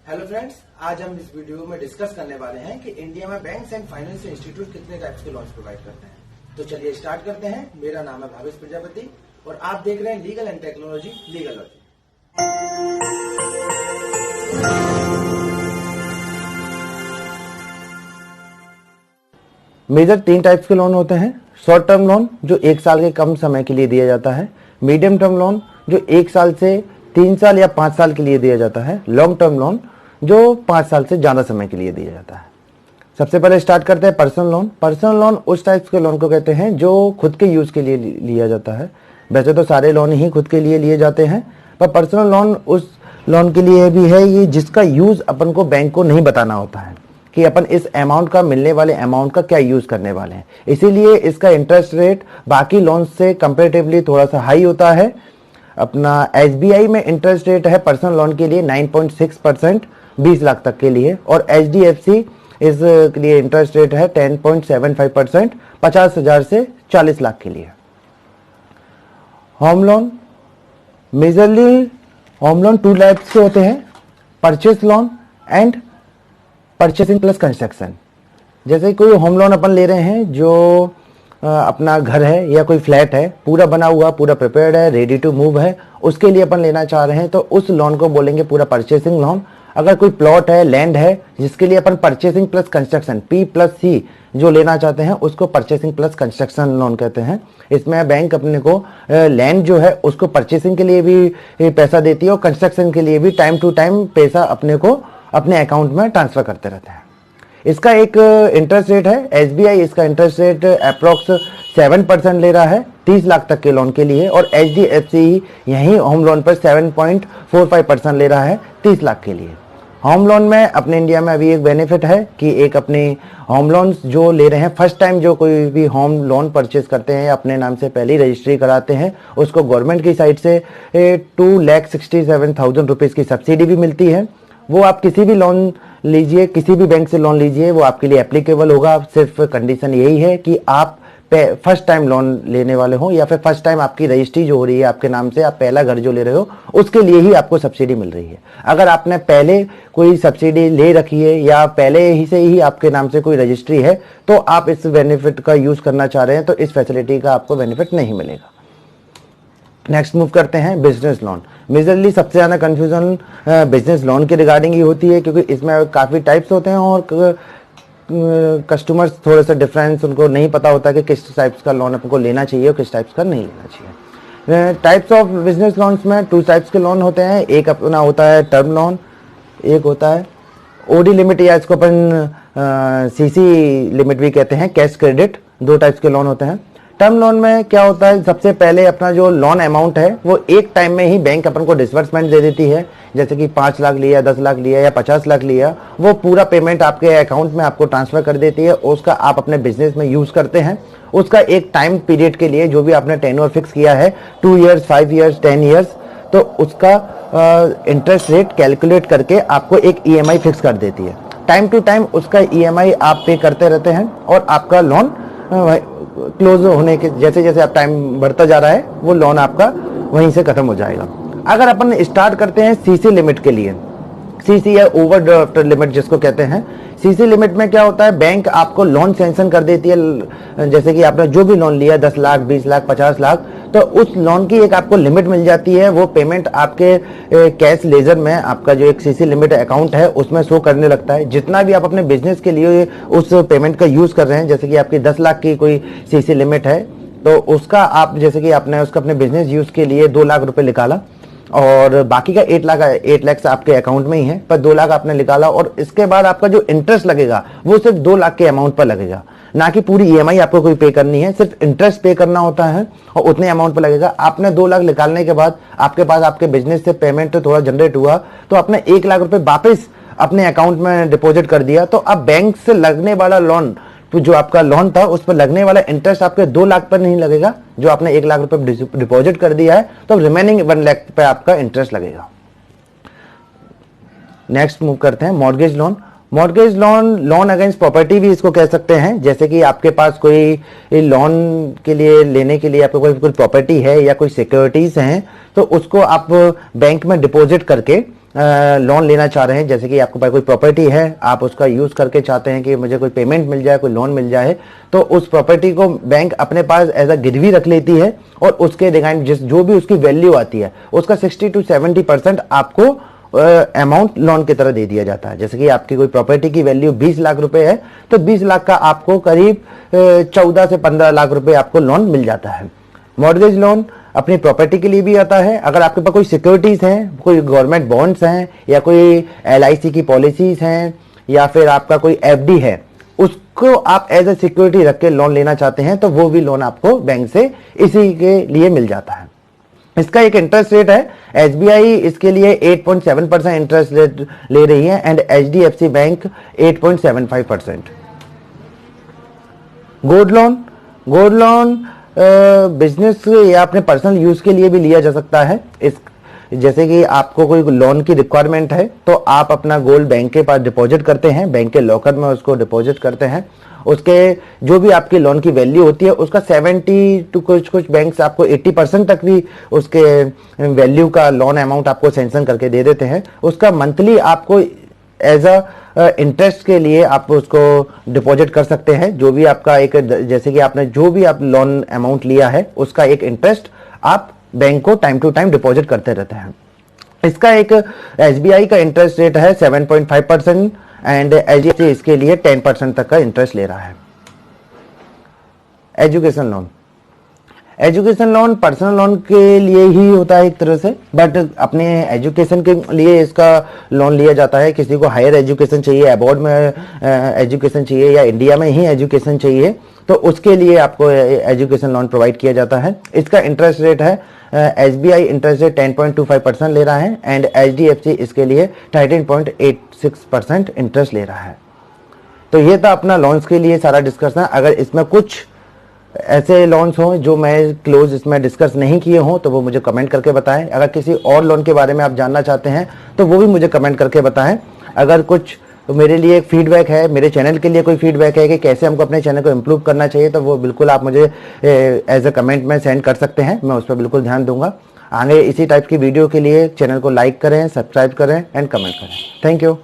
Hello friends, आज हम इस वीडियो में डिस्कस करने वाले हैं कि इंडिया में बैंक्स एंड फाइनेंशियल इंस्टीट्यूट कितने टाइप्स के लोन्स प्रोवाइड करते हैं। तो चलिए स्टार्ट करते हैं। मेरा नाम है भावेश प्रजापति और आप देख रहे हैं legal and technology legalogy. Major 3 types के लोन होते हैं। शॉर्ट टर्म लोन जो 1 साल के कम समय के लिए दिया जाता है, मीडियम टर्म लोन जो 1 साल से 3 साल या 5 साल के लिए दिया जाता है, लॉन्ग टर्म लोन जो 5 साल से ज़्यादा समय के लिए दिया जाता है। सबसे पहले स्टार्ट करते हैं पर्सनल लोन। पर्सनल लोन उस टाइप्स के लोन को कहते हैं जो खुद के यूज़ के लिए लिया जाता है। वैसे तो सारे लोन ही खुद के लिए लिए जाते हैं, पर पर्सनल लोन उस लोन के लिए भी है ये जिसका यूज़ अपन को बैंक को नहीं बताना होता है कि अपन इस अमाउंट का, मिलने वाले अमाउंट का क्या यूज़ करने वाले हैं। इसीलिए इसका इंटरेस्ट रेट बाकी लोन से कंपेरेटिवली थोड़ा सा हाई होता है। अपना SBI में इंटरेस्ट रेट है पर्सनल लोन के लिए 9.6% 20 लाख तक के लिए, और HDFC इसके लिए इंटरेस्ट रेट है 10.75% 50,000 से 40 लाख के लिए। Home loan, majorly home loan 2 types के होते हैं, purchase loan and purchasing plus construction. जैसे कोई होम लोन अपन ले रहे हैं जो अपना घर है या कोई फ्लैट है, पूरा बना हुआ, पूरा प्रिपेयर्ड है, रेडी टू मूव है, उसके लिए अपन लेना चाह रहे हैं तो उस लोन को बोलेंगे पूरा परचेसिंग लोन। अगर कोई प्लॉट है, लैंड है जिसके लिए अपन परचेसिंग प्लस कंस्ट्रक्शन P+C जो लेना चाहते हैं उसको परचेसिंग प्लस कंस्ट्रक्शन लोन कहते हैं। इसमें बैंक अपने को लैंड जो है उसको परचेसिंग के लिए भी पैसा देती है और कंस्ट्रक्शन के लिए भी टाइम टू टाइम पैसा अपने को अपने अकाउंट में ट्रांसफर करते रहते हैं। इसका एक इंटरेस्ट रेट है, SBI इसका इंटरेस्ट रेट अप्रोक्स 7% ले रहा है 30 लाख तक के लोन के लिए, और HDFC यही होम लोन पर 7.45% ले रहा है 30 लाख के लिए। होम लोन में अपने इंडिया में अभी एक बेनिफिट है कि एक अपने होम लोन जो ले रहे हैं, फर्स्ट टाइम जो कोई भी होम लोन परचेज करते हैं अपने नाम से पहली रजिस्ट्री कराते हैं, उसको गवर्नमेंट की साइड से 2,67,000 रुपीज़ की सब्सिडी भी मिलती है। वो आप किसी भी लोन लीजिए, किसी भी बैंक से लोन लीजिए, वो आपके लिए एप्लीकेबल होगा। सिर्फ कंडीशन यही है कि आप फर्स्ट टाइम लोन लेने वाले हो या फिर फर्स्ट टाइम आपकी रजिस्ट्री जो हो रही है आपके नाम से, आप पहला घर जो ले रहे हो उसके लिए ही आपको सब्सिडी मिल रही है। अगर आपने पहले कोई सब्सिडी ले रखी है या पहले ही से ही आपके नाम से कोई रजिस्ट्री है तो आप इस बेनिफिट का यूज करना चाह रहे हैं तो इस फैसिलिटी का आपको बेनिफिट नहीं मिलेगा। नेक्स्ट मूव करते हैं बिजनेस लोन। मेजरली सबसे ज़्यादा कंफ्यूजन बिजनेस लोन के रिगार्डिंग ही होती है क्योंकि इसमें काफ़ी टाइप्स होते हैं और कस्टमर्स थोड़ा सा डिफरेंस उनको नहीं पता होता कि किस टाइप्स का लोन आपको लेना चाहिए और किस टाइप्स का नहीं लेना चाहिए। टाइप्स ऑफ बिजनेस लोन्स में 2 टाइप्स के लोन होते हैं। एक अपना होता है टर्म लोन, एक होता है OD लिमिट या इसको अपन CC लिमिट भी कहते हैं, कैश क्रेडिट। 2 टाइप्स के लोन होते हैं। टर्म लोन में क्या होता है, सबसे पहले अपना जो लोन अमाउंट है वो एक टाइम में ही बैंक अपन को डिसबर्समेंट दे देती है। जैसे कि 5 लाख लिया, 10 लाख लिया या 50 लाख लिया, वो पूरा पेमेंट आपके अकाउंट में आपको ट्रांसफर कर देती है। उसका आप अपने बिजनेस में यूज करते हैं। उसका एक टाइम पीरियड के लिए जो भी आपने टेन्योर फिक्स किया है 2 ईयर्स, 5 ईयर्स, 10 ईयर्स, तो उसका इंटरेस्ट रेट कैलकुलेट करके आपको एक EMI फिक्स कर देती है। टाइम टू टाइम उसका EMI आप पे करते रहते हैं और आपका लोन क्लोज होने के जैसे जैसे आप टाइम बढ़ता जा रहा है वो लोन आपका वहीं से खत्म हो जाएगा। अगर अपन स्टार्ट करते हैं CC लिमिट के लिए, CC या ओवरड्राफ्ट लिमिट जिसको कहते हैं, CC लिमिट में क्या होता है, बैंक आपको लोन सैंक्शन कर देती है। जैसे कि आपने जो भी लोन लिया 10 लाख, 20 लाख, 50 लाख, तो उस लोन की एक आपको लिमिट मिल जाती है। वो पेमेंट आपके कैश लेजर में आपका जो एक CC लिमिट अकाउंट है उसमें शो करने लगता है। जितना भी आप अपने बिजनेस के लिए उस पेमेंट का यूज कर रहे हैं, जैसे कि आपकी 10 लाख की कोई CC लिमिट है तो उसका आप जैसे कि आपने उसका अपने बिजनेस यूज के लिए 2 लाख रुपए निकाला और बाकी का 8 लाख आपके अकाउंट में ही है, पर 2 लाख आपने निकाला और इसके बाद आपका जो इंटरेस्ट लगेगा वो सिर्फ 2 लाख के अमाउंट पर लगेगा, ना कि पूरी EMI आपको कोई पे करनी है। सिर्फ इंटरेस्ट पे करना होता है और उतने अमाउंट पर लगेगा। आपने 2 लाख निकालने के बाद आपके पास आपके बिजनेस से पेमेंट तो थोड़ा जनरेट हुआ तो आपने 1 लाख रुपए वापस अपने अकाउंट में डिपॉजिट कर दिया, तो अब बैंक से लगने वाला लोन जो आपका लोन था उस पर लगने वाला इंटरेस्ट आपके 2 लाख पर नहीं लगेगा। जो आपने 1 लाख रुपए डिपॉजिट कर दिया है तो रिमेनिंग 1 लाख पे आपका इंटरेस्ट लगेगा। नेक्स्ट मूव करते हैं mortgage loan. Mortgage loan, loan against property भी इसको कह सकते हैं। जैसे कि आपके पास कोई लोन के लिए लेने के लिए आपको कोई प्रॉपर्टी है या कोई सिक्योरिटीज हैं तो उसको आप बैंक में डिपॉजिट करके लोन लेना चाह रहे हैं, जैसे कि आपके पास कोई प्रॉपर्टी है, आप उसका यूज करके चाहते हैं कि मुझे कोई पेमेंट मिल जाए, कोई लोन मिल जाए, तो उस प्रॉपर्टी को बैंक अपने पास एज अ गिरवी रख लेती है और उसके रिगार्डिंग जो भी उसकी वैल्यू आती है उसका 60 to 70% आपको अमाउंट लोन की तरह दे दिया जाता है। जैसे कि आपकी कोई प्रॉपर्टी की वैल्यू 20 लाख रुपए है तो 20 लाख का आपको करीब 14 से 15 लाख रुपए आपको लोन मिल जाता है। मॉर्गेज लोन अपनी प्रॉपर्टी के लिए भी आता है। अगर आपके पास कोई सिक्योरिटीज हैं, कोई गवर्नमेंट बॉन्ड्स हैं या कोई LIC की पॉलिसीज हैं या फिर आपका कोई FD है, उसको आप एज ए सिक्योरिटी रख के लोन लेना चाहते हैं तो वो भी लोन आपको बैंक से इसी के लिए मिल जाता है। इसका एक इंटरेस्ट रेट है, SBI इसके लिए 8.7% इंटरेस्ट रेट ले रही है and HDFC bank 8.75%। Gold loan business या अपने पर्सनल यूज के लिए भी लिया जा सकता है। इस जैसे कि आपको कोई लोन की रिक्वायरमेंट है तो आप अपना गोल्ड बैंक के पास डिपॉजिट करते हैं, बैंक के लॉकर में उसको डिपॉजिट करते हैं। उसके जो भी आपकी लोन की वैल्यू होती है उसका 70 टू कुछ बैंक्स आपको 80% तक भी उसके वैल्यू का लोन अमाउंट आपको सैंक्शन करके दे देते हैं। उसका मंथली आपको एज अ इंटरेस्ट के लिए आप उसको डिपॉजिट कर सकते हैं। जो भी आपका एक, जैसे कि आपने जो भी आप लोन अमाउंट लिया है उसका एक इंटरेस्ट आप बैंक को टाइम टू टाइम डिपॉजिट करते रहते हैं। इसका एक SBI का इंटरेस्ट रेट है 7.5% एंड HDFC इसके लिए 10% तक का इंटरेस्ट ले रहा है। एजुकेशन लोन पर्सनल लोन के लिए ही होता है एक तरह से, बट अपने एजुकेशन के लिए इसका लोन लिया जाता है। किसी को हायर एजुकेशन चाहिए, अब्रॉड में एजुकेशन चाहिए या इंडिया में ही एजुकेशन चाहिए, तो उसके लिए आपको एजुकेशन लोन प्रोवाइड किया जाता है। इसका इंटरेस्ट रेट है SBI इंटरेस्ट रेट 10.25% ले रहा है एंड HDFC इसके लिए 13.86% इंटरेस्ट ले रहा है। तो ये था अपना लोन्स के लिए सारा डिस्कशन। अगर इसमें कुछ ऐसे लोन्स हों जो मैं क्लोज इसमें डिस्कस नहीं किए हों तो वो मुझे कमेंट करके बताएं। अगर किसी और लोन के बारे में आप जानना चाहते हैं तो वो भी मुझे कमेंट करके बताएं। अगर कुछ मेरे लिए एक फीडबैक है, मेरे चैनल के लिए कोई फीडबैक है कि कैसे हमको अपने चैनल को इम्प्रूव करना चाहिए, तो वो बिल्कुल आप मुझे एज अ कमेंट में सेंड कर सकते हैं, मैं उस पर बिल्कुल ध्यान दूंगा। आगे इसी टाइप की वीडियो के लिए चैनल को लाइक करें, सब्सक्राइब करें एंड कमेंट करें। Thank you.